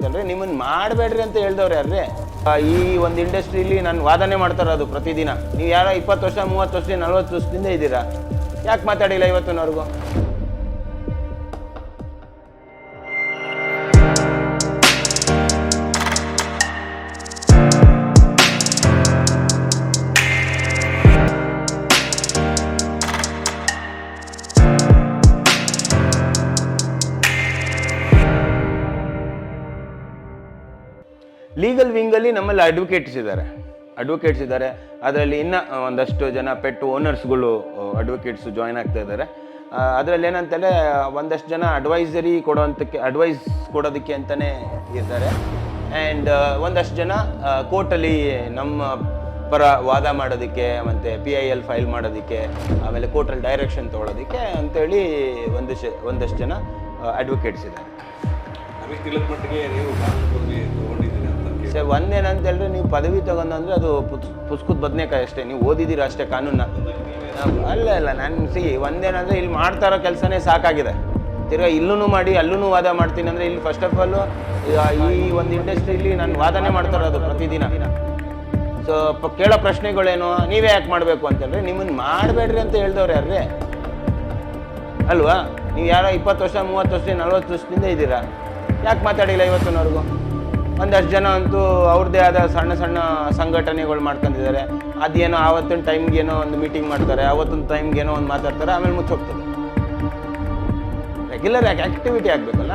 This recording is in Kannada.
ಅಂತೇಳಿ ನಿಮ್ಮನ್ನು ಮಾಡಬೇಡ್ರಿ ಅಂತ ಹೇಳ್ದವ್ರು ಯಾರ್ರಿ? ಈ ಒಂದು ಇಂಡಸ್ಟ್ರೀಲಿ ನಾನು ವಾದನೆ ಮಾಡ್ತಾರದು ಪ್ರತಿದಿನ. ನೀವು ಯಾರೋ 20 ವರ್ಷ 30 ವರ್ಷ 40 ವರ್ಷದಿಂದ ಇದ್ದೀರಾ, ಯಾಕೆ ಮಾತಾಡಿಲ್ಲ ಇವತ್ತಿನವರೆಗೂ? ಲೀಗಲ್ ವಿಂಗಲ್ಲಿ ನಮ್ಮಲ್ಲಿ ಅಡ್ವೊಕೇಟ್ಸ್ ಇದ್ದಾರೆ. ಅದರಲ್ಲಿ ಇನ್ನು ಒಂದಷ್ಟು ಜನ ಪೆಟ್ ಓನರ್ಸ್ಗಳು ಅಡ್ವೊಕೇಟ್ಸು ಜಾಯ್ನ್ ಆಗ್ತಾ ಇದ್ದಾರೆ. ಅದರಲ್ಲಿ ಏನಂತಂದರೆ ಒಂದಷ್ಟು ಜನ ಅಡ್ವೈಸ್ ಕೊಡೋದಕ್ಕೆ ಅಂತಲೇ ಇರ್ತಾರೆ. ಆ್ಯಂಡ್ ಒಂದಷ್ಟು ಜನ ಕೋರ್ಟಲ್ಲಿ ನಮ್ಮ ಪರ ವಾದ ಮಾಡೋದಕ್ಕೆ, ಮತ್ತು PIL ಫೈಲ್ ಮಾಡೋದಕ್ಕೆ, ಆಮೇಲೆ ಕೋರ್ಟಲ್ಲಿ ಡೈರೆಕ್ಷನ್ ತೊಗೊಳೋದಕ್ಕೆ ಅಂತೇಳಿ ಒಂದಷ್ಟು ಜನ ಅಡ್ವೊಕೇಟ್ಸ್ ಇದ್ದಾರೆ. ಸರ್, ಒಂದೇನಂತೇಳಿದ್ರೆ ನೀವು ಪದವಿ ತಗೊಂಡ್ರೆ ಅದು ಪುಸ್ತಕದ ಬದನೇಕಾಯಿ ಅಷ್ಟೇ. ನೀವು ಓದಿದ್ದೀರ ಅಷ್ಟೇ ಕಾನೂನ. ಅಲ್ಲ ನಾನು ಒಂದೇನಂದರೆ ಇಲ್ಲಿ ಮಾಡ್ತಾ ಇರೋ ಕೆಲಸನೇ ಸಾಕಾಗಿದೆ. ತಿರ್ಗಾ ಇಲ್ಲೂ ಮಾಡಿ ಅಲ್ಲೂ ವಾದ ಮಾಡ್ತೀನಿ ಅಂದರೆ ಇಲ್ಲಿ ಫಸ್ಟ್ ಆಫ್ ಆಲು ಈ ಒಂದು ಇಂಡಸ್ಟ್ರೀಲಿ ನಾನು ವಾದನೆ ಮಾಡ್ತಾ ಇರೋದು ಪ್ರತಿದಿನ. ಸೊ ಕೇಳೋ ಪ್ರಶ್ನೆಗಳೇನು, ನೀವೇ ಯಾಕೆ ಮಾಡಬೇಕು ಅಂತೇಳಿ ನಿಮ್ಮನ್ನು ಮಾಡಬೇಡ್ರಿ ಅಂತ ಹೇಳ್ದವ್ರು ಯಾರ್ರಿ? ಅಲ್ವಾ? ನೀವು ಯಾರೋ 20 ವರ್ಷ 30 ವರ್ಷ 40 ವರ್ಷದಿಂದ ಇದ್ದೀರಾ, ಯಾಕೆ ಮಾತಾಡಿಲ್ಲ ಇವತ್ತಿನವರೆಗೂ? ಒಂದಷ್ಟು ಜನ ಅಂತೂ ಅವ್ರದ್ದೇ ಆದ ಸಣ್ಣ ಸಣ್ಣ ಸಂಘಟನೆಗಳು ಮಾಡ್ಕೊಂಡಿದ್ದಾರೆ. ಅದೇನೋ ಆವತ್ತಿನ ಟೈಮ್ಗೇನೋ ಒಂದು ಮೀಟಿಂಗ್ ಮಾಡ್ತಾರೆ, ಆವತ್ತಿನ ಟೈಮ್ಗೇನೋ ಒಂದು ಮಾತಾಡ್ತಾರೆ, ಆಮೇಲೆ ಮುಚ್ಚೋಗ್ತದೆ. Regular activity ಆಗಬೇಕಲ್ಲ.